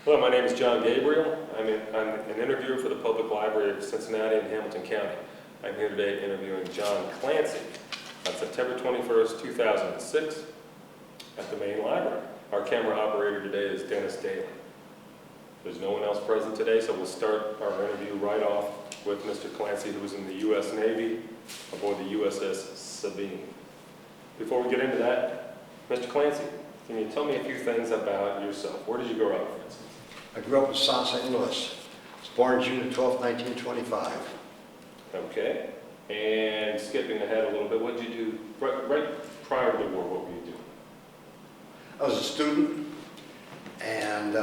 Hello, my name is John Gabriel. I'm an interviewer for the Public Library of Cincinnati and Hamilton County. I'm here today interviewing John Clancy on September 21st, 2006 at the main library. Our camera operator today is Dennis Daly. There's no one else present today, so we'll start our interview right off with Mr. Clancy, who was in the U.S. Navy aboard the USS Sabine. Before we get into that, Mr. Clancy, can you tell me a few things about yourself? Where did you grow up, for instance? I grew up in South St. Louis. I was born June 12, 1925. Okay. And skipping ahead a little bit, what did you do right prior to the war? What were you doing? I was a student, and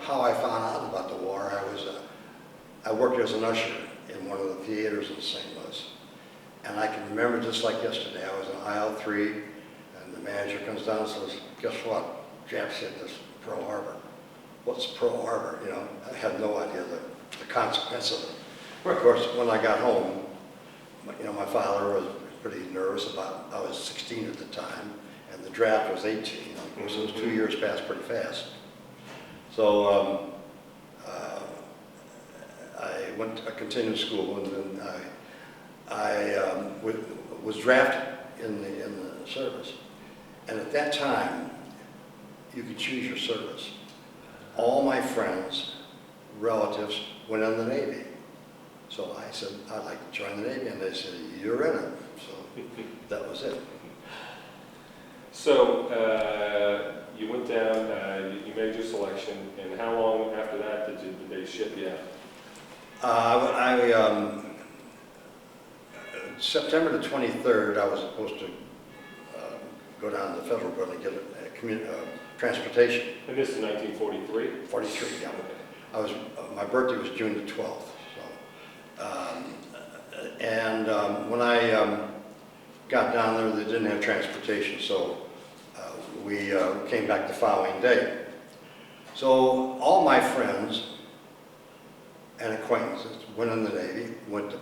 how I found out about the war, I worked as an usher in one of the theaters in St. Louis. And I can remember just like yesterday, I was in aisle 3, and the manager comes down and says, "Guess what? Japs hit this Pearl Harbor." What's Pearl Harbor? You know, I had no idea the consequence of it. Of course, when I got home, my father was pretty nervous about, I was 16 at the time, and the draft was 18. Of course, those 2 years passed pretty fast. So I continued school, and then I was drafted in the service. And at that time, you could choose your service. All my friends, relatives, went in the Navy. So I said, "I'd like to join the Navy," and they said, "You're in it." So that was it. So you went down, you made your selection, and how long after that did they ship you out? September the 23rd, I was supposed to go down to the federal building and get transportation. And this is 1943? 43, yeah. Okay. My birthday was June the 12th. When I got down there, they didn't have transportation, so we came back the following day. So all my friends and acquaintances went in the Navy, went to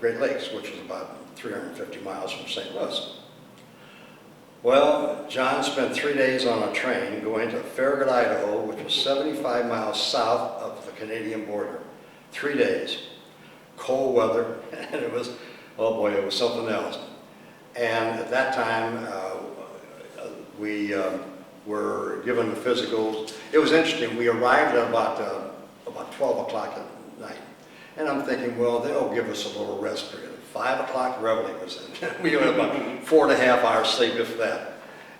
Great Lakes, which is about 350 miles from St. Louis. Well, John spent 3 days on a train going to Farragut, Idaho, which was 75 miles south of the Canadian border. 3 days, cold weather, and it was, oh boy, it was something else. And at that time, we were given the physicals. It was interesting. We arrived at about 12 o'clock at night. And I'm thinking, well, they'll give us a little rest period. 5 o'clock, reveille was in. We had about 4.5 hours sleep, if that.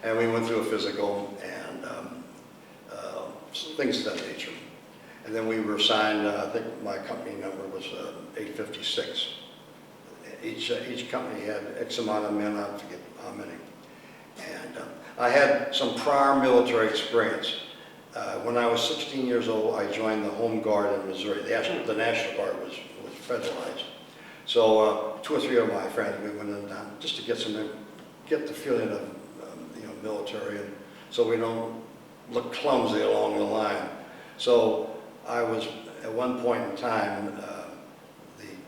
And we went through a physical and things of that nature. And then we were assigned, I think my company number was 856. Each company had X amount of men, I forget how many. And I had some prior military experience. When I was 16 years old, I joined the Home Guard in Missouri. The National Guard was federalized. So 2 or 3 of my friends, we went in down just to get the feeling of military, and so we don't look clumsy along the line. So I was, at one point in time,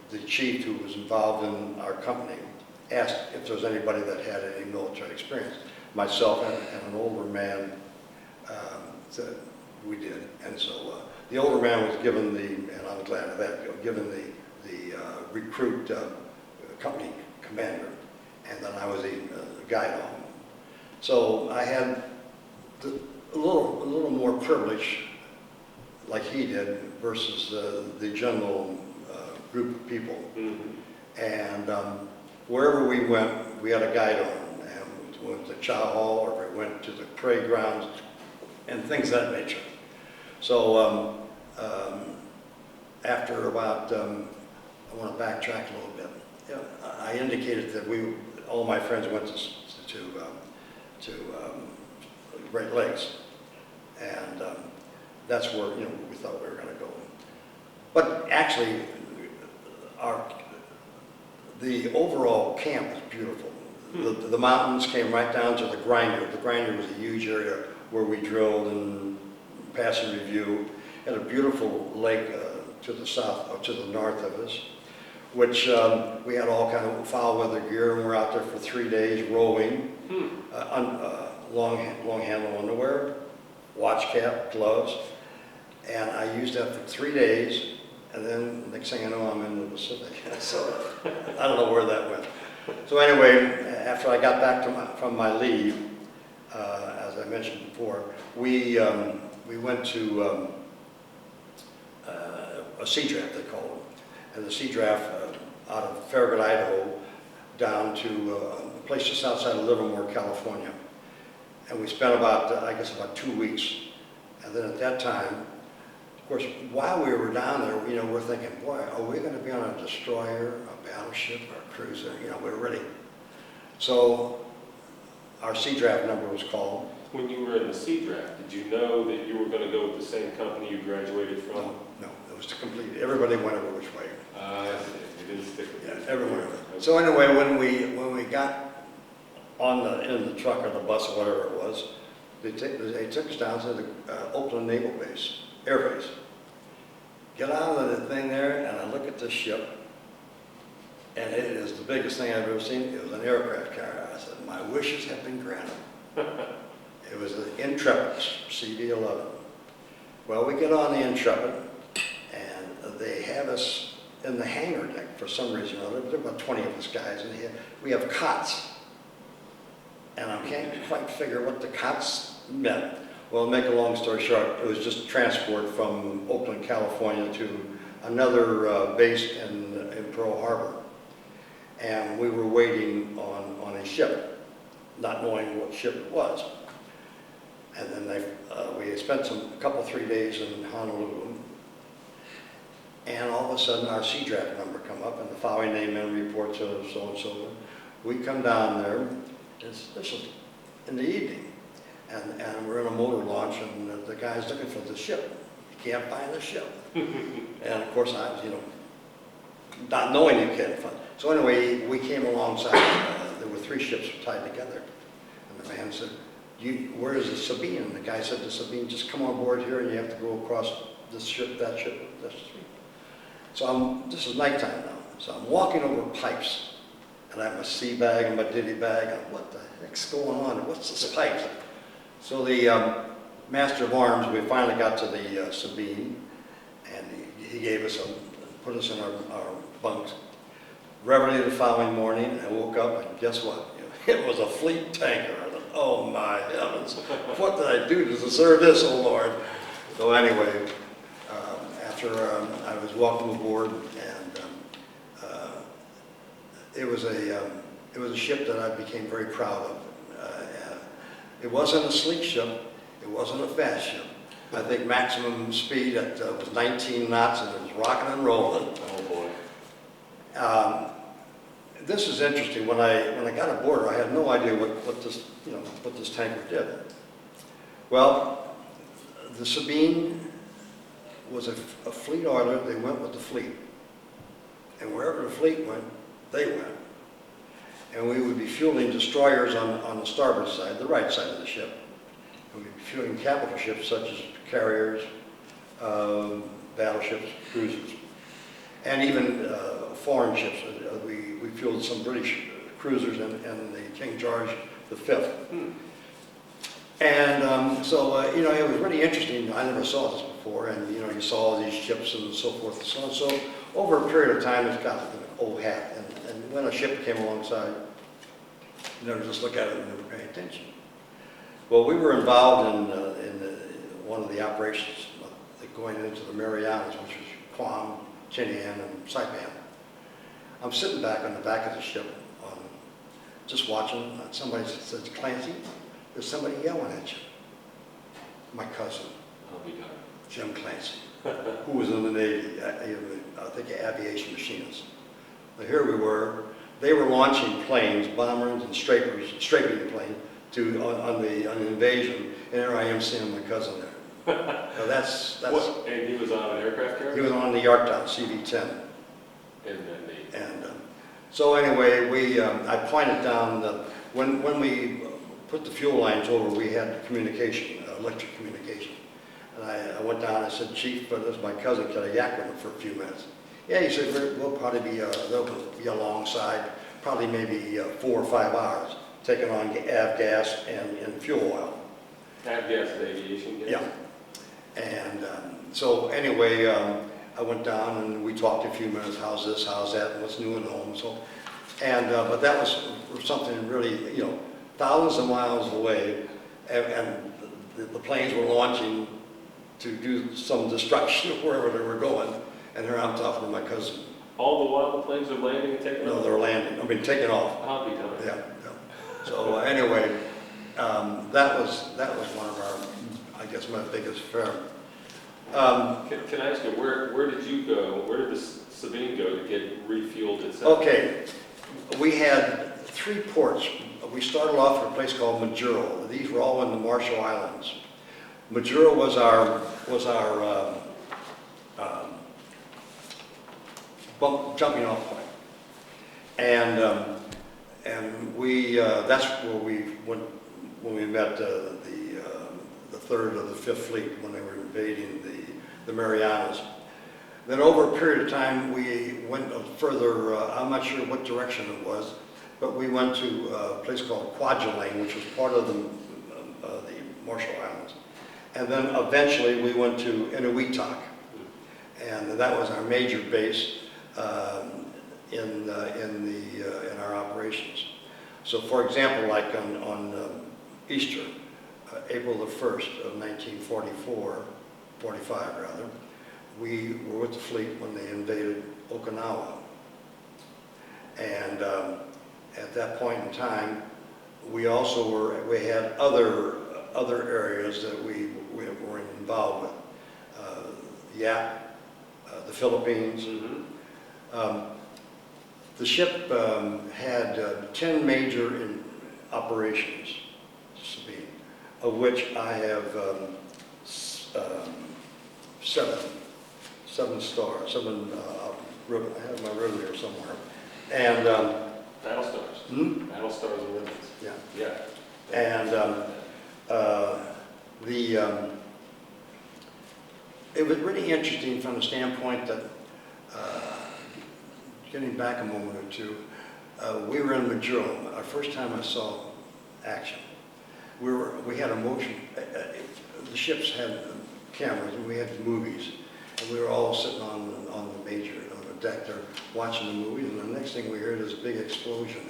the chief who was involved in our company asked if there was anybody that had any military experience. Myself and an older man said we did. And so the older man was given and I'm glad of that, given the recruit company commander, and then I was a guide on. So I had a little more privilege, like he did, versus the general group of people. Mm-hmm. And wherever we went, we had a guide on, and we went to chow hall, or we went to the parade grounds, and things of that nature. So after about, I want to backtrack a little bit. I indicated that all my friends went to Great Lakes, and that's where we thought we were going to go. But actually, the overall camp was beautiful. The mountains came right down to the grinder. The grinder was a huge area where we drilled and passed a review. Had a beautiful lake to the south, or to the north of us, which we had all kind of foul weather gear, and we're out there for 3 days rowing, long handle underwear, watch cap, gloves, and I used that for 3 days, and then next thing I know, I'm in the Pacific. So I don't know where that went. So anyway, after I got back from my leave, as I mentioned before, we went to a sea draft, they call it, and the sea draft out of Farragut, Idaho, down to a place just outside of Livermore, California. And we spent about, I guess, about 2 weeks. And then at that time, of course, while we were down there, you know, we're thinking, boy, are we going to be on a destroyer, a battleship, or a cruiser? You know, we're ready. So our sea draft number was called. When you were in the sea draft, did you know that you were going to go with the same company you graduated from? No, it was complete. Everybody went every which way. I see. You didn't stick with it. Yeah, everyone. Okay. So anyway, when we got in the truck or the bus or whatever it was, they took us down to the Oakland Naval Base, Air Base. Get out of the thing there, and I look at this ship, and it is the biggest thing I've ever seen. It was an aircraft carrier. I said, my wishes have been granted. It was the Intrepid, CV-11. Well, we get on the Intrepid, and they have us in the hangar deck for some reason or other. There were about 20 of us guys, and we have cots. And I can't quite figure what the cots meant. Well, to make a long story short, it was just transport from Oakland, California to another base in Pearl Harbor. And we were waiting on a ship, not knowing what ship it was. And then we spent a couple, 3 days in Honolulu. And all of a sudden, our sea draft number come up, and the following name and report to so-and-so. We come down there. This was in the evening, and we're in a motor launch, and the guy's looking for the ship. He can't find the ship. And of course, I was, you know, not knowing you can't find. So anyway, we came alongside. There were 3 ships tied together, and the man said, "Where is the Sabine?" And the guy said to Sabine, "Just come on board here, and you have to go across this ship, that ship, that street." So this is nighttime now. So I'm walking over pipes. And I have my sea bag and my ditty bag, and what the heck's going on? What's this pipe? So the master of arms, we finally got to the Sabine, and he gave us put us in our bunks. Reveille the following morning, I woke up, and guess what? It was a fleet tanker. I thought, oh my heavens, what did I do to deserve this, oh Lord? So anyway, after I was welcomed aboard, and it was a ship that I became very proud of. It wasn't a sleek ship. It wasn't a fast ship. I think maximum speed was 19 knots, and it was rocking and rolling. Oh boy. This is interesting. When I got aboard, I had no idea what this tanker did. Well, the Sabine was a fleet oiler. They went with the fleet, and wherever the fleet went, they went. And we would be fueling destroyers on the starboard side, the right side of the ship. And we'd be fueling capital ships such as carriers, battleships, cruisers, and even foreign ships. We fueled some British cruisers and the King George V. And so, you know, it was really interesting. I never saw this before, and, you know, you saw all these ships and so forth and so on. So over a period of time, it's got an old hat. And when a ship came alongside, you never just look at it and never pay attention. Well, we were involved in one of the operations going into the Marianas, which was Guam, Tinian, and Saipan. I'm sitting back on the back of the ship, just watching. Somebody says, "Clancy, there's somebody yelling at you." My cousin, Jim Clancy, who was in the Navy, I think an aviation machinist. But here we were. They were launching planes, bombers and strafing planes on the invasion, and there I am seeing my cousin there. Now that's What? And he was on an aircraft carrier? He was on the Yorktown CV-10. And so anyway, I pointed down when we put the fuel lines over, we had communication, electric communication. And I went down and I said, "Chief, this is my cousin. Can I yak with him for a few minutes?" Yeah, he said, "We'll probably they'll be alongside, probably maybe 4 or 5 hours, taking on gas and fuel oil." Avgas is aviation gas? Yeah. And so anyway, I went down and we talked a few minutes, how's this, how's that, and what's new and home. So, and but that was something really, you know, thousands of miles away, and the planes were launching to do some destruction wherever they were going. And here I'm talking to my cousin. All the while the planes are landing and taking off? No, they're landing. I mean, taking off. I'll be done. Yeah. Yeah. So anyway, that was one of our, I guess, my biggest fear. Can I ask you, where did you go, where did the Sabine go to get refueled itself? Okay, we had 3 ports. We started off at a place called Majuro. These were all in the Marshall Islands. Majuro was our jumping off point, and we that's where we went when we met the 3rd or the 5th Fleet when they were invading the Marianas. Then over a period of time we went further. I'm not sure what direction it was, but we went to a place called Kwajalein, which was part of the Marshall Islands. And then eventually we went to Inuitak, and that was our major base in our operations. So, for example, like on Easter, April the 1st of 1944, 45 rather, we were with the fleet when they invaded Okinawa, and at that point in time, we had other areas that we were involved with. Yap, the Philippines. Mm-hmm. The ship had 10 major operations, Sabine, of which I have 7 stars, 7 ribbon. I have my ribbon here somewhere. And Battle stars. Battle stars and ribbons. Yeah. Yeah. And it was really interesting from the standpoint that, getting back a moment or two, we were in Majuro. Our first time I saw action. We had a motion. The ships had cameras and we had movies, and we were all sitting on the deck there watching the movies. And the next thing we heard is a big explosion,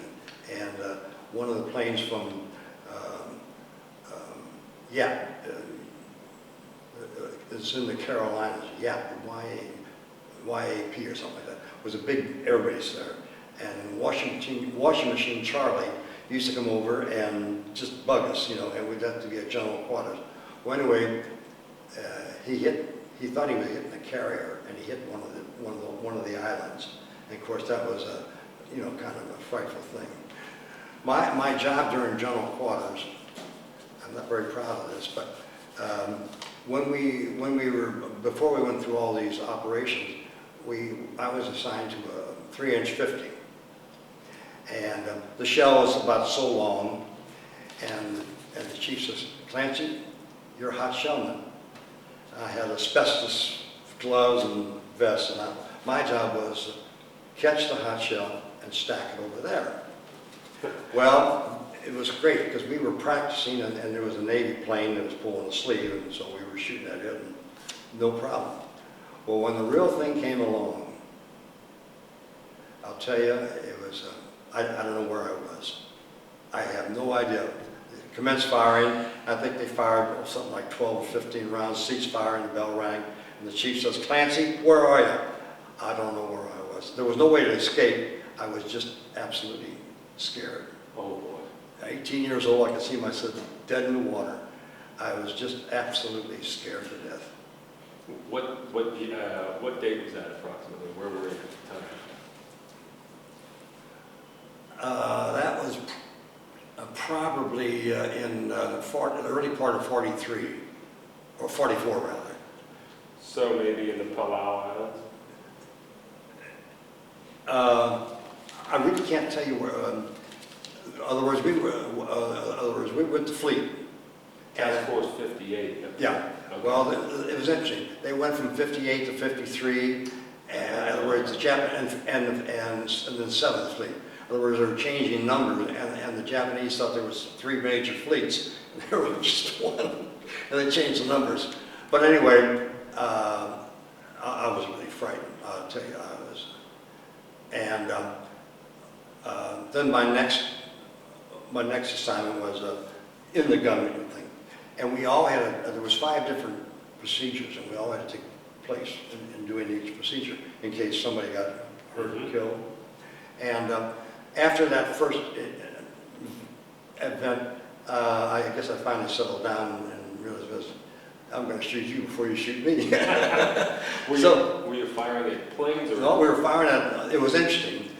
and one of the planes from it's in the Carolinas, YAP or something like that. It was a big air base there. And Washing Machine Charlie used to come over and just bug us, you know, and we'd have to be at general quarters. Well, anyway, he thought he was hitting a carrier, and he hit one of the islands. And of course, that was kind of a frightful thing. My job during general quarters, I'm not very proud of this, but before we went through all these operations, I was assigned to a 3-inch 50, and the shell was about so long, and the chief says, "Clancy, you're a hot shellman." I had asbestos gloves and vests, and my job was to catch the hot shell and stack it over there. Well, it was great because we were practicing, and there was a Navy plane that was pulling the sleeve, and so we were shooting at it, and no problem. Well, when the real thing came along, I'll tell you, it was, I don't know where I was. I have no idea. They commenced firing. I think they fired something like 12 or 15 rounds, ceased firing, the bell rang, and the chief says, "Clancy, where are you?" I don't know where I was. There was no way to escape. I was just absolutely scared. Oh boy. 18 years old, I could see myself dead in the water. I was just absolutely scared to death. What date was that approximately? Where were you at the time? That was probably in the early part of 43, or 44 rather. So maybe in the Palau Islands? I really can't tell you where. In other words, we went to fleet. Task Force 58. Yeah. Okay. Well, it was interesting. They went from 58 to 53, and in other words, the Japanese and then 7th Fleet. In other words, they were changing numbers, and the Japanese thought there was 3 major fleets, and there was just one. and they changed the numbers. But anyway, I was really frightened, I'll tell you. I was, and then my next assignment was in the gunroom thing, and we all had there was 5 different procedures, and we all had to take place in doing each procedure in case somebody got hurt or killed. And after that first event, I guess I finally settled down and realized this. I'm going to shoot you before you shoot me. Were you firing at planes or? No, we were firing at, it was interesting.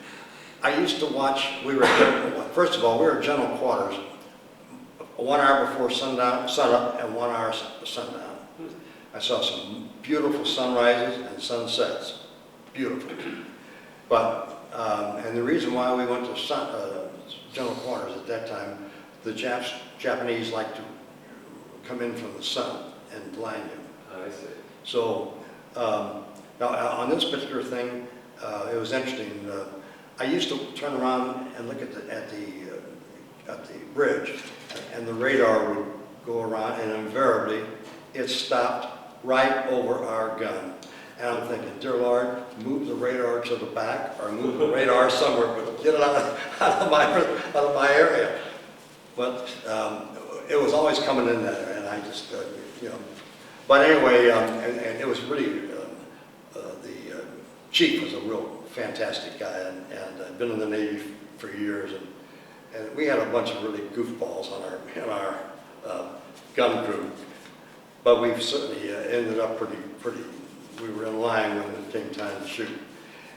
I used to watch, first of all, we were general quarters, 1 hour before sunup and 1 hour sundown. I saw some beautiful sunrises and sunsets, beautiful. But, and the reason why we went to general quarters at that time, the Japanese like to come in from the sun and blind you. I see. So, now on this particular thing, it was interesting. I used to turn around and look at the bridge, and the radar would go around, and invariably it stopped right over our gun. And I'm thinking, dear Lord, move the radar to the back or move the radar somewhere, but get it out of my area. But it was always coming in there, and I just, you know. But anyway, and it was really, the chief was a real fantastic guy, and I'd been in the Navy for years, and we had a bunch of really goofballs in our gun crew. But we certainly ended up pretty, we were in line when it came time to shoot.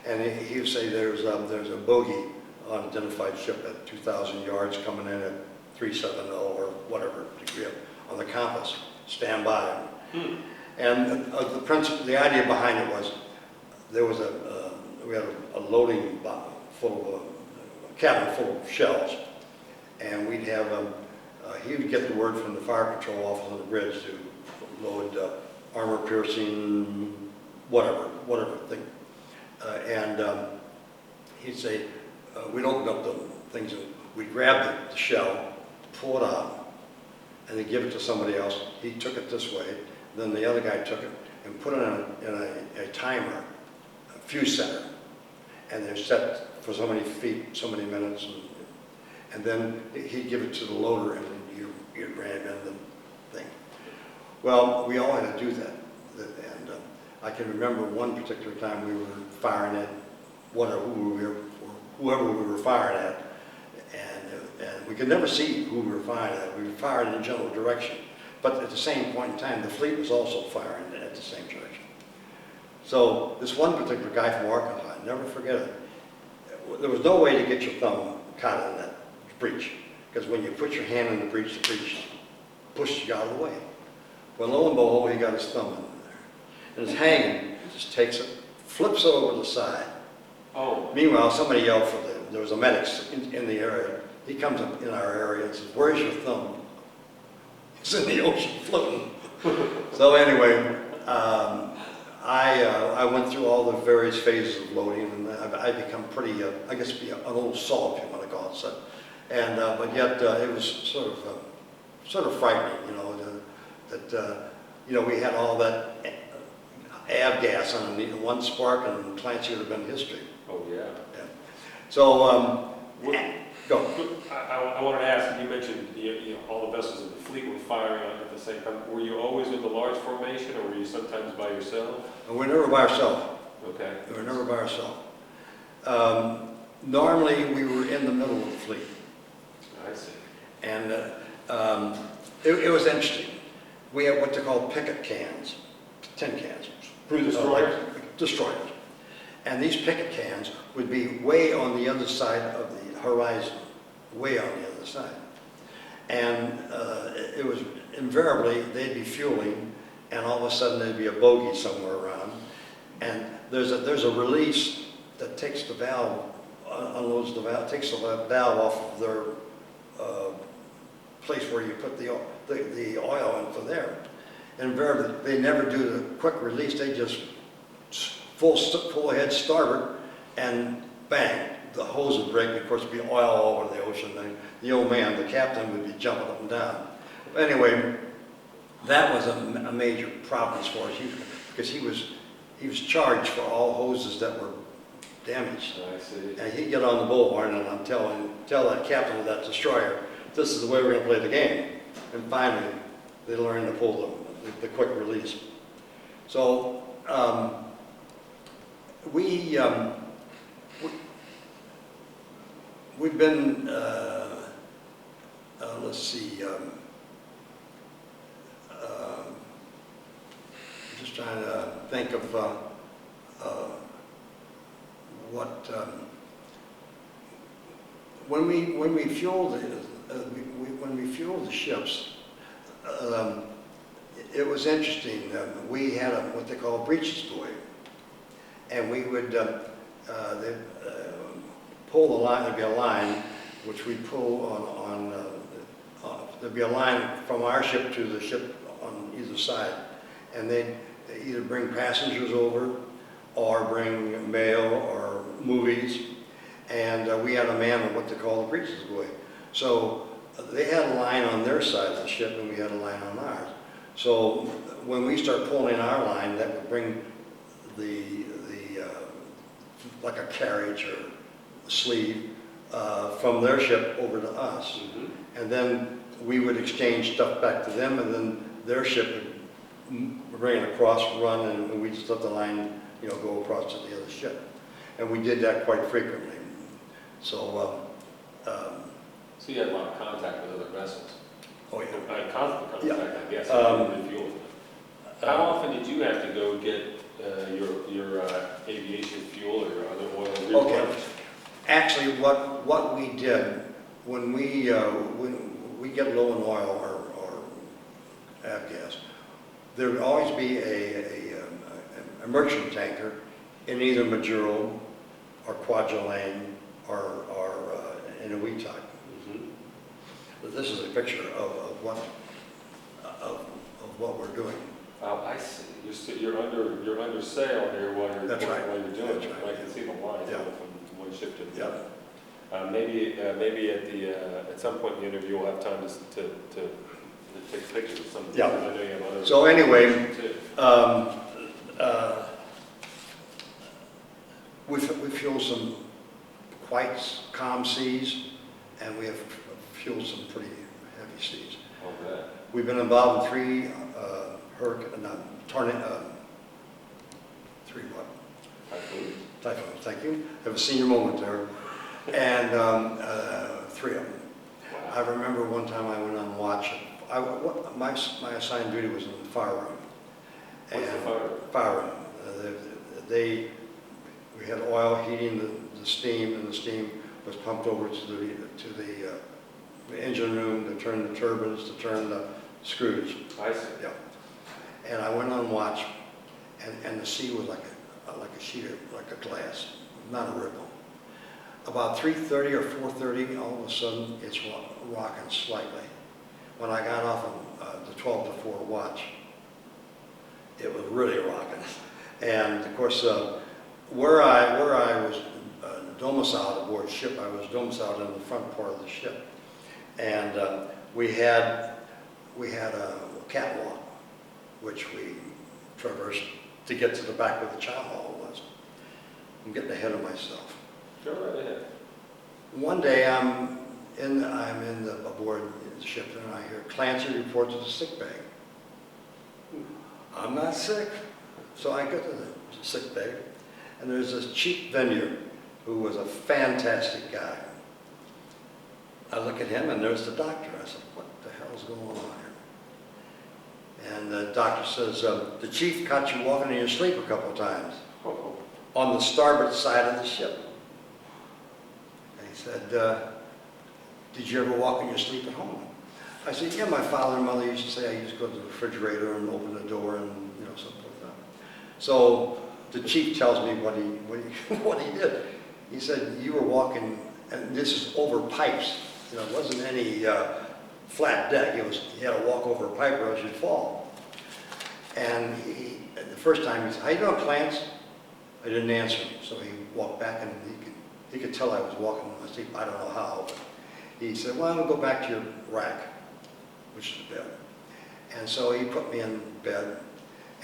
And he would say there's a bogey unidentified ship at 2,000 yards coming in at 370 or whatever degree on the compass, stand by. And the idea behind it was, there was we had a loading full of, a cabin full of shells, and we'd have, he would get the word from the fire control officer on the bridge to load armor-piercing, whatever thing. And he'd say, we'd open up the things, and we'd grab the shell, pull it out, and then give it to somebody else. He took it this way, then the other guy took it and put it in a timer, a fuse center, and they're set for so many feet, so many minutes, and then he'd give it to the loader, and you'd ram in the thing. Well, we all had to do that, and I can remember one particular time we were firing at whoever we were firing at, and we could never see who we were firing at. We were firing in a general direction, but at the same point in time, the fleet was also firing at the same direction. So this one particular guy from Arkansas, I'll never forget it. There was no way to get your thumb caught in that breech, because when you put your hand in the breech pushes you out of the way. Well, lo and behold, he got his thumb in there. And it's hanging, just takes it, flips it over the side. Oh. Meanwhile, somebody yelled for there was a medic in the area. He comes up in our area and says, "Where's your thumb?" It's in the ocean floating. So anyway, I went through all the various phases of loading, and I become pretty, I guess, an old salt, if you want to call it so. And but yet it was sort of frightening, you know, that you know, we had all that avgas underneath one spark, and Clancy would have been history. Oh yeah. Yeah. So go. I wanted to ask. You mentioned all the vessels in the fleet were firing at the same time. Were you always with the large formation, or were you sometimes by yourself? We're never by ourselves. Okay. We're never by ourselves. Normally, we were in the middle of the fleet. I see. And it was interesting. We had what they call picket cans, tin cans. Cruise destroyers? Destroyers. And these picket cans would be way on the other side of the horizon, way on the other side. And it was invariably, they'd be fueling, and all of a sudden there'd be a bogey somewhere around. And there's a release that takes the valve, unloads the valve, takes the valve off of their place where you put the oil in for there. And invariably, they never do the quick release. They just full ahead starboard, and bang, the hose would break. Of course, it'd be oil all over the ocean. And the old man, the captain, would be jumping up and down. Anyway, That was a major problem as far as because he was charged for all hoses that were damaged. I see. And he'd get on the bullhorn and tell that captain of that destroyer, this is the way we're going to play the game. And finally, they learned to pull the quick release. So we've been, let's see, just trying to think of what, when we fueled the ships, it was interesting. We had what they call a breeches buoy, and we would pull the line. There'd be a line which we'd pull on there'd be a line from our ship to the ship on either side, and they'd either bring passengers over or bring mail or movies, and we had a man on what they call the breeches buoy. So they had a line on their side of the ship, and we had a line on ours. So when we start pulling our line, that would bring the like a carriage or a sleeve from their ship over to us. Mm-hmm. And then we would exchange stuff back to them, and then their ship would bring it across, run, and we just let the line, go across to the other ship. And we did that quite frequently. So, So you had a lot of contact with other vessels? oh yeah. Constant contact, Yeah. I guess, refueling. How often did you have to go get your aviation fuel or other oil replenished? Actually, what we did when we get low in oil or avgas, there would always be a merchant tanker in either Maduro or Kwajalein or in a wee type. But this is a picture of what we're doing. Oh, I see. You're under sail here while you're That's right. while you're doing That's it. right. I can see the lines Yeah. from one ship to the Yeah. other. Maybe at some point in the interview we'll have time to take pictures of some of the Yeah. I know you have other. So anyway, too. we fueled some quite calm seas, and we have fueled some pretty heavy seas. Oh, that. We've been involved in three typhoons, thank you. Have a senior moment there. And three of them. Wow. I remember one time I went on watch. My assigned duty was in the fire room. What's the fire room? Fire room. We had oil heating the steam, and the steam was pumped over to the engine room to turn the turbines, to turn the screws. I see. Yeah. And I went on watch, and the sea was like a sheet of, like a glass, not a ripple. About 3:30 or 4:30, all of a sudden, it's rocking slightly. When I got off of the 12 to 4 watch, it was really rocking. And of course, where I was domiciled aboard ship, I was domiciled in the front part of the ship. And we had a catwalk, which we traversed to get to the back where the chow hall was. I'm getting ahead of myself. Go right ahead. One day I'm aboard the ship, and I hear Clancy report to the sick bay. I'm not sick. So I go to the sick bay, and there's this chief vendor who was a fantastic guy. I look at him, and there's the doctor. I said, what the hell's going on here? And the doctor says, the chief caught you walking in your sleep a couple of times Oh, on the starboard side of the ship. And he said, did you ever walk in your sleep at home? I said, yeah, my father and mother used to say I used to go to the refrigerator and open the door and, something like that. So the chief tells me what he did. He said, you were walking, and this is over pipes. It wasn't any flat deck. He had to walk over a pipe or else you'd fall. And the first time he said, how you doing, Clancy? I didn't answer him, so he walked back, and he could tell I was walking in my sleep. I don't know how, but he said, well, I'll go back to your rack, which is the bed. And so he put me in bed,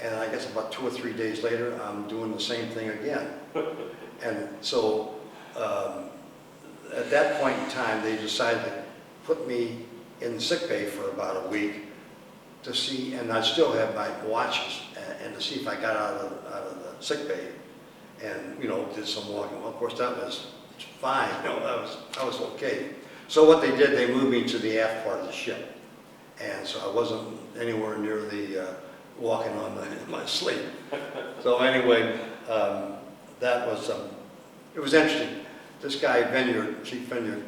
and I guess about 2 or 3 days later, I'm doing the same thing again. And so at that point in time, they decided to put me in the sick bay for about a week to see, and I still have my watches, and to see if I got out of the sick bay, and did some walking. Well, of course, that was fine. I was okay. So what they did, they moved me to the aft part of the ship, and so I wasn't anywhere near the walking on my sleep. So anyway, that was it was interesting. This guy Chief Vineyard,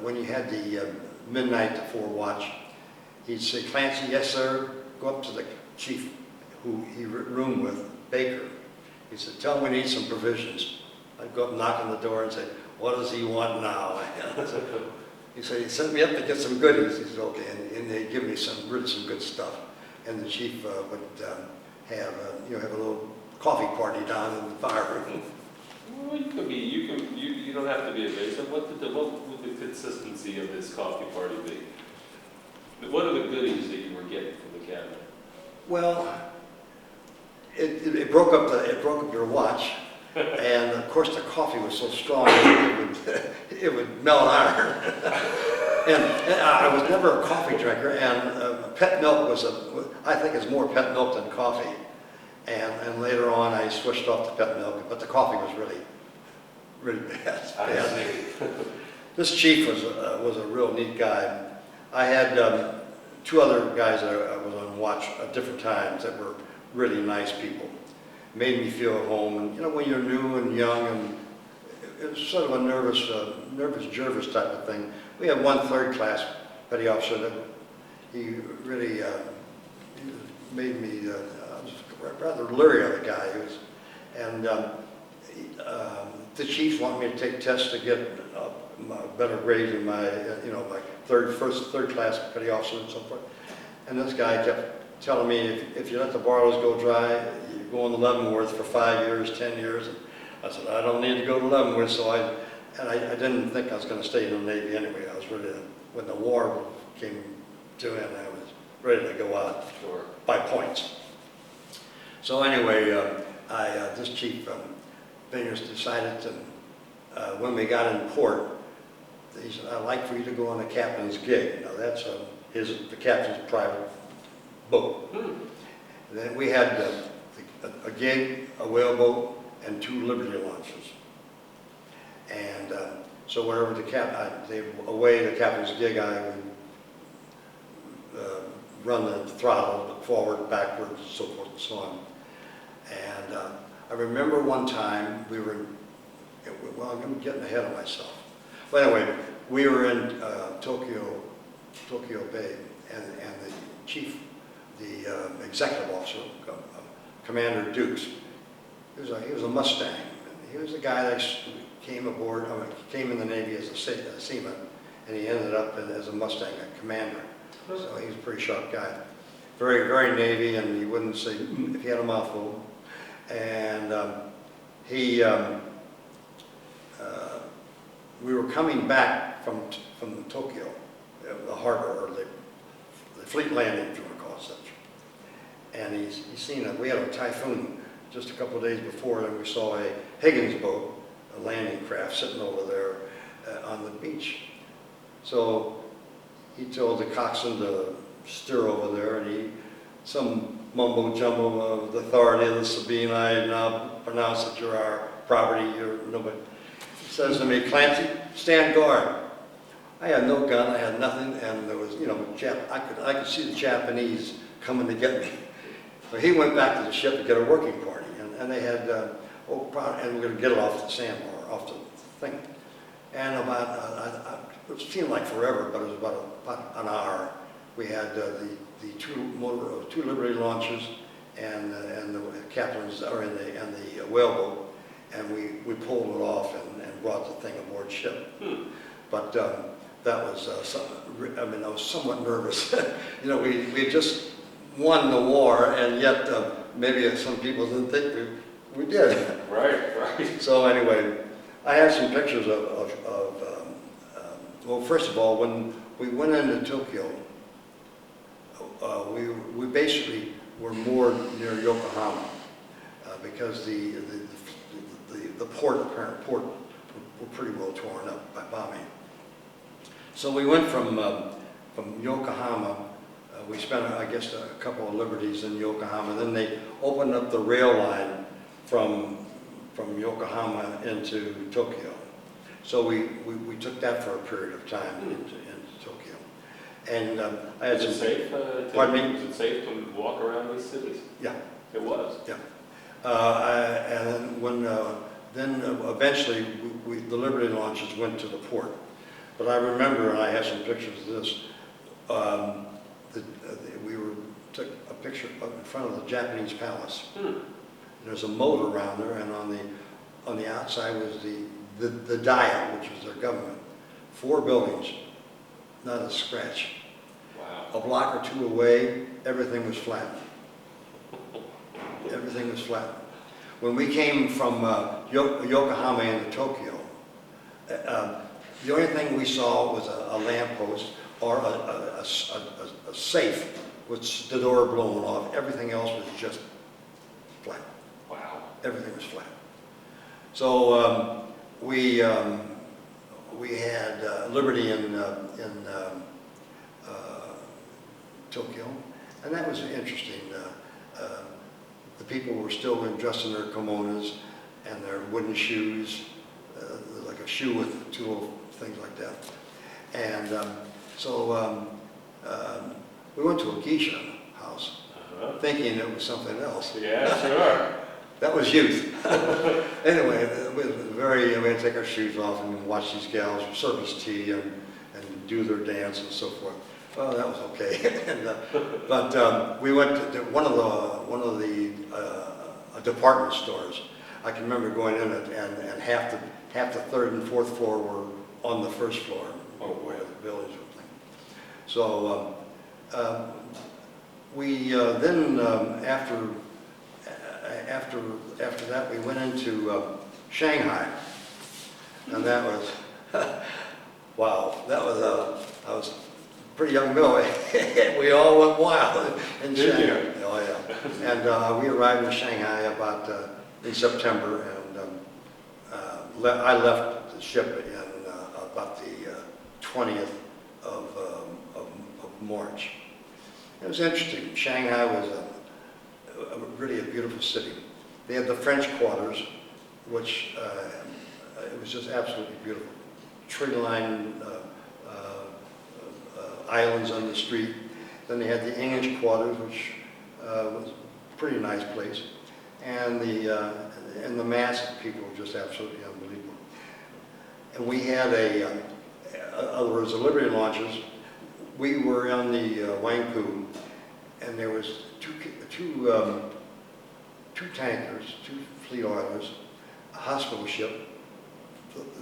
when you had the midnight to 4 watch, he'd say, "Clancy, yes sir." Go up to the chief who he roomed with, Baker. He said, "Tell him we need some provisions." I'd go up and knock on the door and say, "What does he want now?" He said, "He sent me up to get some goodies." He said, "Okay," and they'd give me some good stuff. And the chief would have a little coffee party down in the fire room. Well, you don't have to be evasive. What would the consistency of this coffee party be? What are the goodies that you were getting from the cabinet? Well, it broke up your watch, and of course the coffee was so strong it would melt iron. And I was never a coffee drinker, and pet milk I think is more pet milk than coffee. And later on I switched off to pet milk, but the coffee was really bad. This chief was a real neat guy. I had 2 other guys that I was on watch at different times that were really nice people. Made me feel at home. And when you're new and young, and it was sort of a nervous Jervis type of thing. We had one 3rd-class petty officer that he really made me I was rather leery of the guy. The chiefs wanted me to take tests to get a better grade in my my third-class petty officer and so forth. And this guy kept telling me, if you let the boilers go dry, you go on the Leavenworth for 5 years, 10 years. And I said, I don't need to go to Leavenworth. So I didn't think I was going to stay in the Navy anyway. I was ready when the war came to an end, I was ready to go out by points. So anyway, this chief Fingers decided to, when we got in port, he said, "I'd like for you to go on a captain's gig." Now that's the captain's private boat. And then we had a gig, a whaleboat, and 2 Liberty launches. And so wherever the captain's gig, I would run the throttle forward, backwards, so forth and so on. And I remember one time we were, I'm getting ahead of myself. But anyway, we were in Tokyo Bay, and the chief, the executive officer, Commander Dukes, he was a Mustang. He was the guy that came aboard, came in the Navy as a seaman, and he ended up as a Mustang, a commander. So he was a pretty sharp guy. Very, very Navy, and he wouldn't say if he had a mouthful. And we were coming back from Tokyo, the harbor, or the fleet landing, if you want to call it such. And he's seen we had a typhoon just a couple of days before, and we saw a Higgins boat, a landing craft, sitting over there on the beach. So he told the coxswain to steer over there, and some mumbo jumbo of the authority of the Sabine, I now pronounce that you're our property, you're nobody. He says to me, "Clancy, stand guard." I had no gun, I had nothing, and there was, I could see the Japanese coming to get me. So he went back to the ship to get a working party, and they had, and we're going to get it off the sandbar, off the thing. And it seemed like forever, but it was about an hour. We had the 2 Liberty launches and the captains are in the whaleboat, and we pulled it off and brought the thing aboard ship. But that was I was somewhat nervous. We just won the war, and yet maybe some people didn't think we did. Right. So anyway, I have some pictures of well, first of all, when we went into Tokyo, we basically were moored near Yokohama because the apparent port were pretty well torn up by bombing. So we went from Yokohama. We spent, I guess, a couple of liberties in Yokohama. Then they opened up the rail line from Yokohama into Tokyo. So we took that for a period of time into Tokyo. And I had Was it some... safe? Pardon me? Was it safe to walk around these cities? Yeah. It was? Yeah. And then eventually the Liberty launches went to the port. But I remember, and I have some pictures of this, we took a picture up in front of the Japanese palace. There's a moat around there, and on the outside was the dial, which was their government. 4 buildings, not a scratch. Wow. A block or two away, everything was flat. Everything was flat. When we came from Yokohama into Tokyo, the only thing we saw was a lamppost or a safe with the door blown off. Everything else was just flat. Wow. Everything was flat. So we had Liberty in Tokyo, and that was interesting. The people were still dressed in their kimonos and their wooden shoes, like a shoe with 2 little things like that. And we went to a geisha house, thinking it was something else. Yeah, sure. That was youth. Anyway, it was we had to take our shoes off and watch these gals serve us tea and do their dance and so forth. Well, that was okay. But we went to one of the department stores. I can remember going in it, and half the 3rd and 4th floor were on the 1st floor, where the buildings were thing. So we then after that we went into Shanghai, and that was wow. That was I was pretty young Bill. We all went wild in Shanghai. Oh yeah. And we arrived in Shanghai about in September, and I left the ship in about the 20th of March. It was interesting. Shanghai was really a beautiful city. They had the French quarters, which it was just absolutely beautiful. Tree-lined islands on the street. Then they had the English quarters, which was a pretty nice place. And the mass of people were just absolutely unbelievable. And we had there was the Liberty launches. We were on the Wangpu, and there was two tankers, 2 fleet oilers, a hospital ship,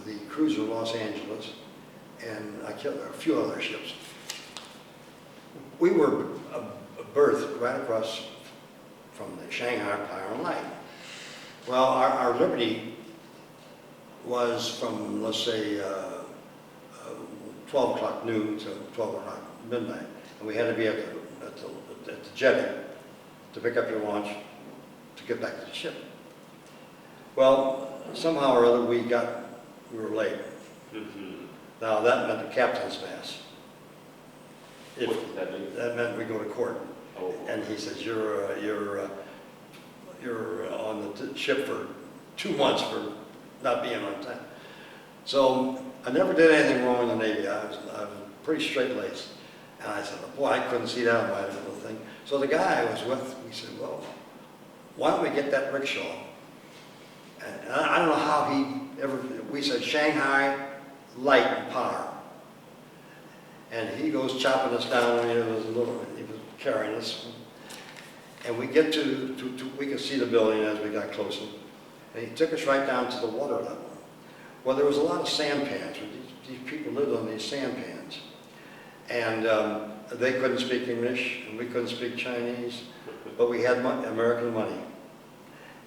the cruiser Los Angeles, and a few other ships. We were berthed right across from the Shanghai Power and Light. Well, our Liberty was from, let's say, 12 o'clock noon to 12 o'clock midnight, and we had to be at the jetty to pick up your launch to get back to the ship. Well, somehow or other we were late. Now that meant the captain's mass. What did that mean? That meant we go to court. Oh. And he says, you're on the ship for 2 months for not being on time. So I never did anything wrong in the Navy. I was pretty straight-laced. And I said, boy, I couldn't see that on my little thing. So the guy I was with, he said, well, why don't we get that rickshaw? And I don't know how we said Shanghai Light and Power. And he goes chopping us down, and he was carrying us. And we get we could see the building as we got closer. And he took us right down to the water level. Well, there was a lot of sampans. These people lived on these sampans. And they couldn't speak English, and we couldn't speak Chinese, but we had American money.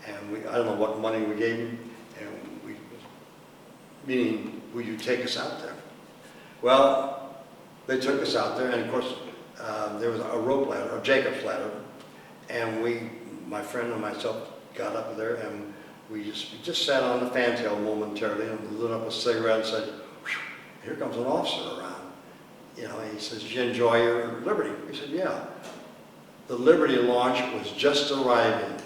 And I don't know what money we gave them, and meaning, would you take us out there? Well, they took us out there, and of course, there was a rope ladder, a Jacob's ladder, and my friend and myself got up there, and we just sat on the fantail momentarily and lit up a cigarette and said, "Here comes an officer around." You know, and he says, "Did you enjoy your Liberty?" We said, "Yeah." The Liberty launch was just arriving.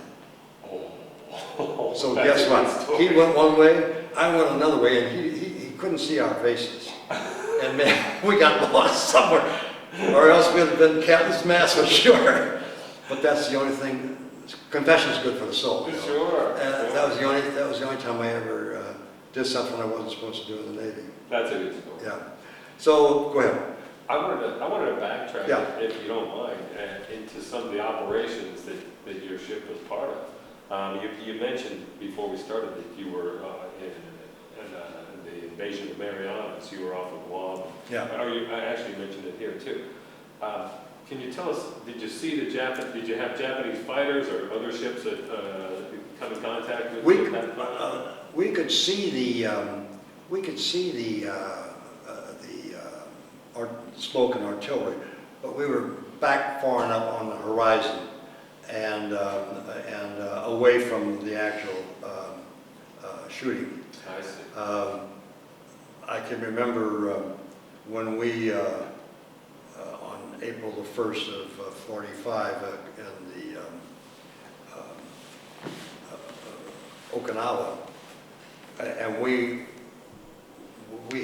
Oh, So guess what? He went one way, I went another way, and he couldn't see our faces. And man, we got lost somewhere, or else we'd have been Captain's Mast for sure. But that's the only thing. Confession is good for the soul. You know? Sure. That was the only time I ever did something I wasn't supposed to do in the Navy. That's a good story. Yeah. So go ahead. I wanted to backtrack, Yeah. if you don't mind, into some of the operations that your ship was part of. You mentioned before we started that you were in the invasion of Marianas. You were off of Guam. Yeah. I actually mentioned it here too. Can you tell us? Did you see the Japanese? Did you have Japanese fighters or other ships that come in contact with? We could see the smoke and artillery, but we were back far enough on the horizon and away from the actual shooting. I see. I can remember when we, on April the 1st of 45, in the Okinawa, and we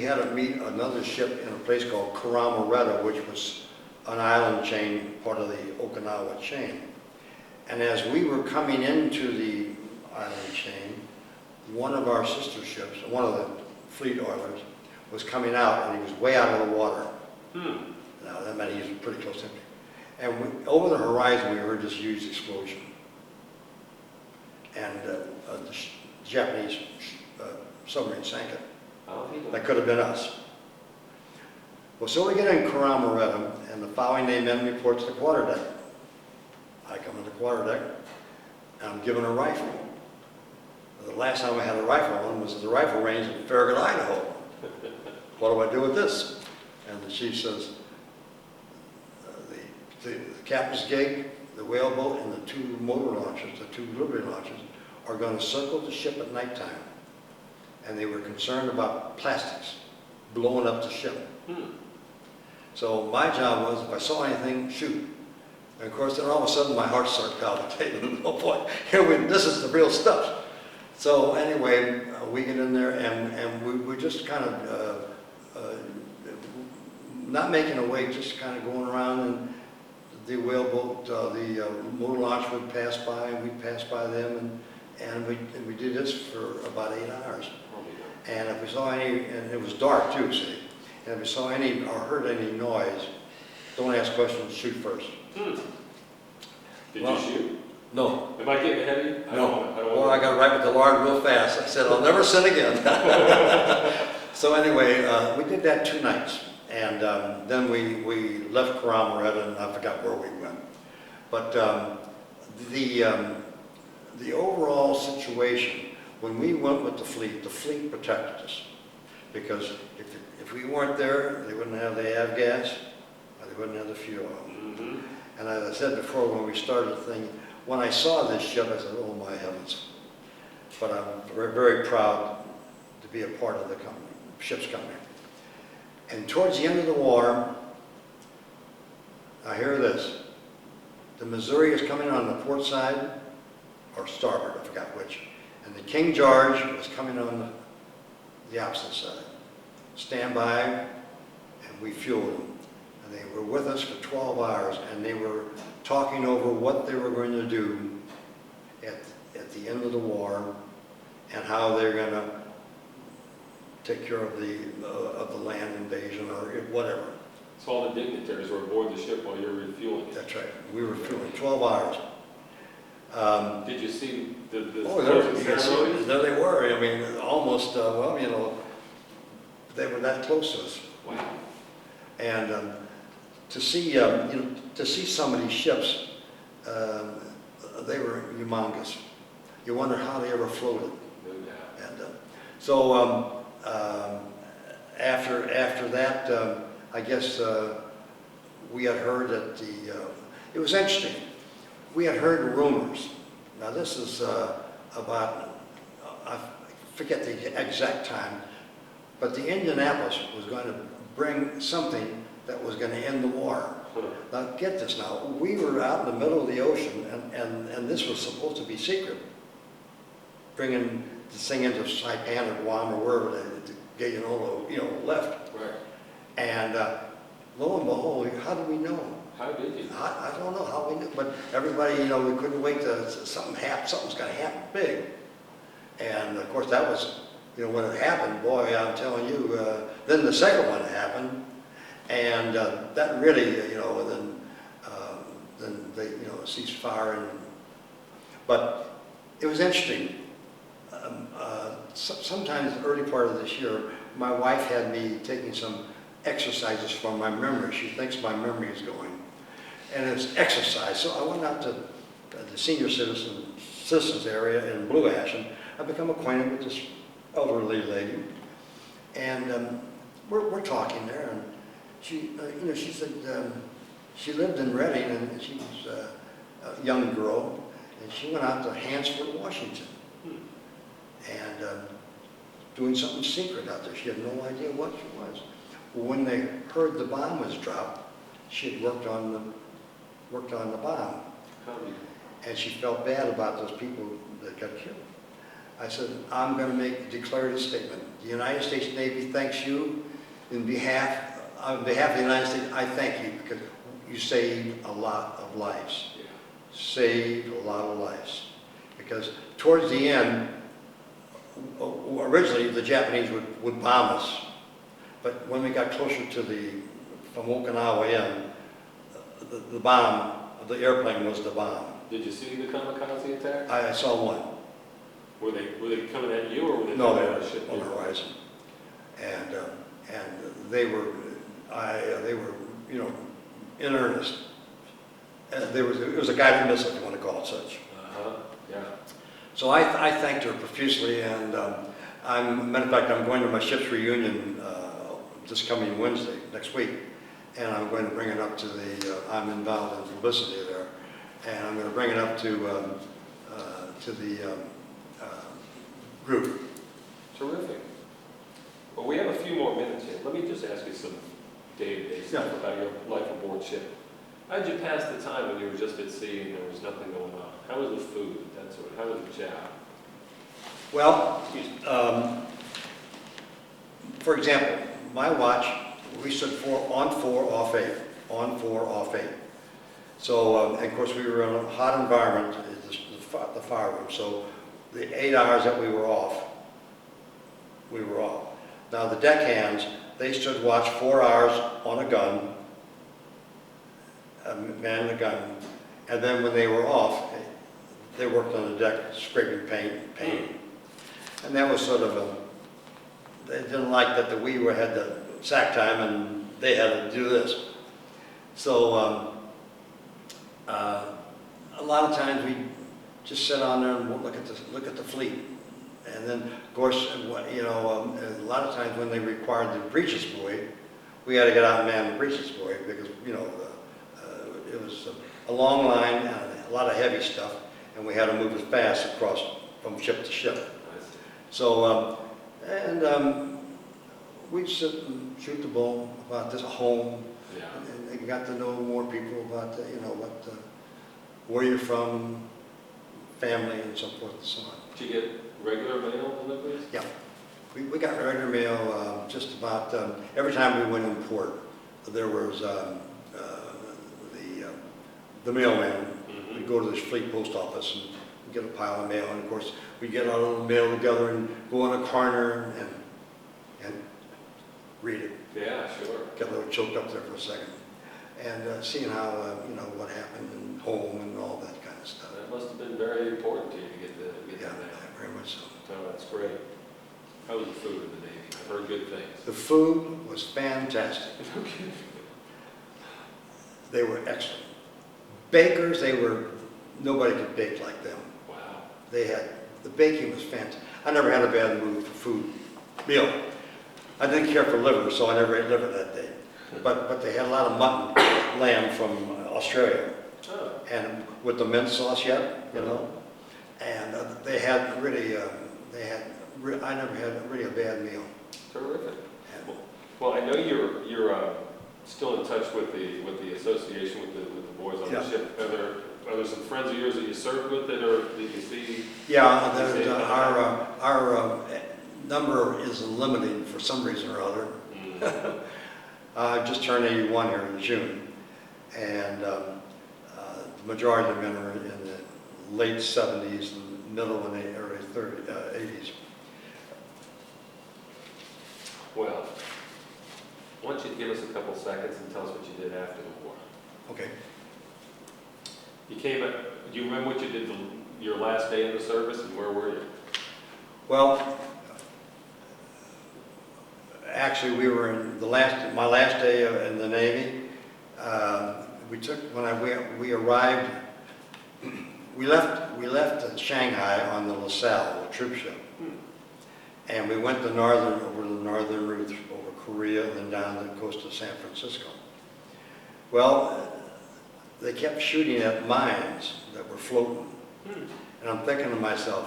had to meet another ship in a place called Karamaretta, which was an island chain, part of the Okinawa chain. And as we were coming into the island chain, one of our sister ships, one of the fleet oilers, was coming out, and he was way out of the water. Now, that meant he was pretty close to me. And over the horizon, we heard this huge explosion. And the Japanese submarine sank it. That could have been us. Well, so we get in Karamaretta, and the following day, men report to the quarterdeck. I come to the quarterdeck, and I'm given a rifle. The last time I had a rifle on was at the rifle range in Farragut, Idaho. What do I do with this? And the chief says, the captain's gig, the whaleboat, and the two motor launchers, the two Liberty launchers, are going to circle the ship at nighttime. And they were concerned about plastics blowing up the ship. So my job was, if I saw anything, shoot. And of course, then all of a sudden my heart started palpitating. Oh boy, this is the real stuff. So anyway, we get in there, and we just kind of, not making a wake, just kind of going around, and the whaleboat, the motor launch would pass by, and we'd pass by them, and we did this for about 8 hours. And if we saw any, and it was dark too, see, and if we saw any or heard any noise, don't ask questions, shoot first. Did you shoot? No. Am I getting ahead of you? Well, I got right with the Lord real fast. I said, I'll never sin again. So anyway, we did that 2 nights. And then we left Karamaretta, and I forgot where we went. But the overall situation, when we went with the fleet protected us. Because if we weren't there, they wouldn't have the avgas, or they wouldn't have the fuel. And as I said before, when we started the thing, when I saw this ship, I said, oh my heavens. But I'm very, very proud to be a part of the company, ship's company. And towards the end of the war, I hear this. The Missouri is coming on the port side, or starboard, I forgot which. And the King George was coming on the opposite side. Stand by, and we fueled them. And they were with us for 12 hours, and they were talking over what they were going to do at the end of the war, and how they're going to take care of the land invasion or whatever. So all the dignitaries were aboard the ship while you were refueling it? That's right. We were fueling 12 hours. Did you see the ceremonies? There they were. I mean, almost, well, you know, they were that close to us. Wow. And to see, to see some of these ships, they were humongous. You wonder how they ever floated. No doubt. And after that, I guess we had heard that it was interesting. We had heard rumors. Now this is about, I forget the exact time, but the Indianapolis was going to bring something that was going to end the war. Now get this now, we were out in the middle of the ocean and this was supposed to be secret. Bringing this thing into Saipan or Guam or wherever the Gayanola, left. Right. And lo and behold, how did we know? How did you? I don't know how we knew, but everybody, we couldn't wait to something's going to happen big. And of course that was, when it happened, boy, I'm telling you, then the second one happened, and that really, then they, ceased fire. But it was interesting. Sometimes the early part of this year, my wife had me taking some exercises for my memory. She thinks my memory is going. And it's exercise. So I went out to the senior citizens area in Blue Ash, and I've become acquainted with this elderly lady. And we're talking there, and she, she said she lived in Reading, and she was a young girl, and she went out to Hansford, Washington, and doing something secret out there. She had no idea what it was. When they heard the bomb was dropped, she had worked on the bomb, and she felt bad about those people that got killed. I said, I'm going to declare a statement. The United States Navy thanks you on behalf of the United States. I thank you because you saved a lot of lives. Yeah. Saved a lot of lives. Because towards the end, originally the Japanese would bomb us. But when we got closer to from Okinawa in, the bomb, the airplane was the bomb. Did you see the kamikaze attack? I saw one. Were they coming at you, or were they No, coming they at were the ship? on the horizon. And they were, in earnest. And it was a guided missile, if you want to call it such. Yeah. So I thanked her profusely, and matter of fact, I'm going to my ship's reunion this coming Wednesday, next week, and I'm going to bring it up to I'm involved in publicity there, and I'm going to bring it up to the group. Terrific. Well, we have a few more minutes here. Let me just ask you some day-to-day stuff about your life aboard ship. How did you pass the time when you were just at sea and there was nothing going on? How was the food, that sort of, how was the job? Well, for example, my watch, we stood on 4, off 8, on 4, off 8. So, and of course, we were in a hot environment, the fire room. So, the 8 hours that we were off, we were off. Now, the deckhands, they stood watch 4 hours on a gun, man the gun, and then when they were off, they worked on the deck scraping paint. And that was sort of they didn't like that we had the sack time and they had to do this. So a lot of times we just sit on there and look at the fleet. And then, of course, a lot of times when they required the breeches buoy, we had to get out and man the breeches buoy because, it was a long line and a lot of heavy stuff, and we had to move as fast across from ship to ship. So, we'd sit and shoot the bull about this home, and got to know more people about, where you're from, family, and so forth and so on. Did you get regular mail deliveries? Yeah, we got regular mail just about every time we went in port. There was the mailman. We'd go to this fleet post office and get a pile of mail, and of course we'd get our little mail together and go on a corner and read it. Yeah, sure. Get a little choked up there for a second, and seeing how what happened and home and all that kind of stuff. That must have been very important to you to get that mail. Very much so. Oh, that's great. How was the food in the Navy? I've heard good things. The food was fantastic. Okay. They were excellent. Bakers, nobody could bake like them. Wow. The baking was fantastic. I never had a bad mood for food meal. I didn't care for liver, so I never ate liver that day. but they had a lot of mutton, lamb from Australia, Oh, and with the mint sauce yet, you know. And they had really, I never had really a bad meal. terrific. And, Well, I know you're still in touch with the association with the boys on the Yeah. ship. Are there some friends of yours that you served with that you see? yeah, our number is limited for some reason or other. Mm. I just turned 81 here in June, and the majority of the men are in the late 70s and middle and early 80s. Well, I want you to give us a couple seconds and tell us what you did after the war. Okay. You came. Do you remember what you did your last day in the service, and where were you? Well, actually, we were in my last day in the Navy. We arrived. We left Shanghai on the LaSalle, a troop ship, and we went over the northern route over Korea and then down the coast of San Francisco. Well, they kept shooting at mines that were floating, and I'm thinking to myself,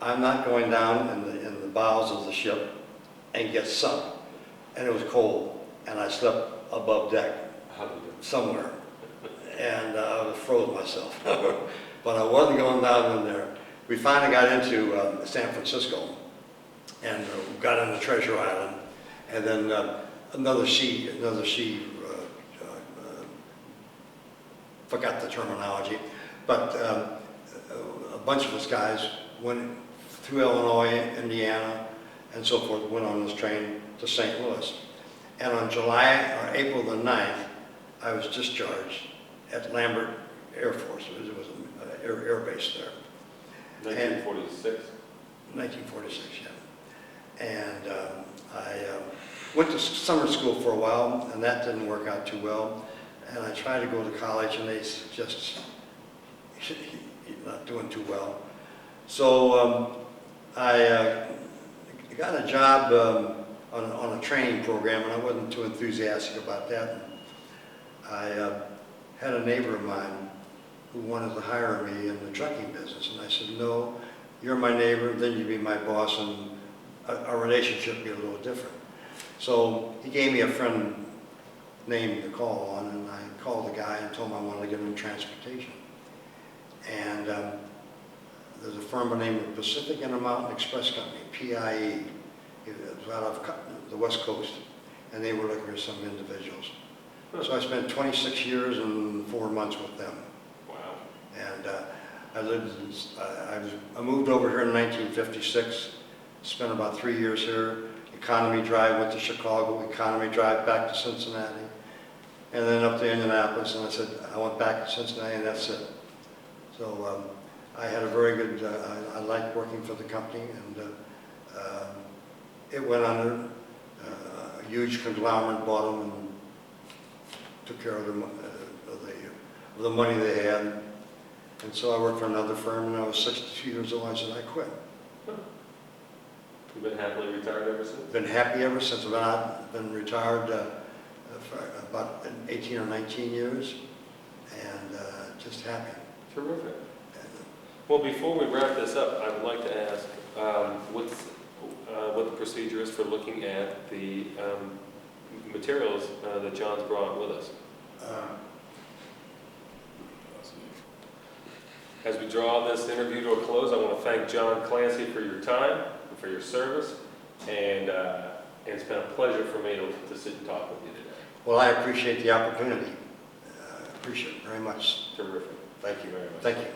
I'm not going down in the bowels of the ship and get sunk. And it was cold, and I slept above deck somewhere, and I froze myself. But I wasn't going down in there. We finally got into San Francisco, and got into Treasure Island, and then another sea. Forgot the terminology, but a bunch of us guys went through Illinois, Indiana, and so forth, went on this train to St. Louis. And on April the 9th, I was discharged at Lambert Air Force. It was an air base there. 1946? 1946, yeah. And I went to summer school for a while, and that didn't work out too well. And I tried to go to college, and they just, you're not doing too well. So I got a job on a training program, and I wasn't too enthusiastic about that. And I had a neighbor of mine who wanted to hire me in the trucking business, and I said, no, you're my neighbor, then you be my boss, and our relationship would be a little different. So he gave me a friend name to call on, and I called the guy and told him I wanted to give him transportation. And there's a firm by the name of Pacific Intermountain Express Company, PIE. It was out of the West Coast, and they were looking for some individuals. So I spent 26 years and 4 months with them. Wow. And I moved over here in 1956, spent about 3 years here. Economy drive, went to Chicago, economy drive back to Cincinnati, and then up to Indianapolis, and I said, I went back to Cincinnati, and that's it. So I had a very good, I liked working for the company, and it went under. A huge conglomerate bought them and took care of the money they had. And so I worked for another firm, and I was 62 years old. I said, I quit. You've been happily retired ever since? Been happy ever since. I've been retired for about 18 or 19 years, and just happy. Terrific. Well, before we wrap this up, I would like to ask what the procedure is for looking at the materials that John's brought with us. As we draw this interview to a close, I want to thank John Clancy for your time and for your service, and it's been a pleasure for me to sit and talk with you today. Well, I appreciate the opportunity. Appreciate it very much. Terrific. Thank you. Very much. Thank you.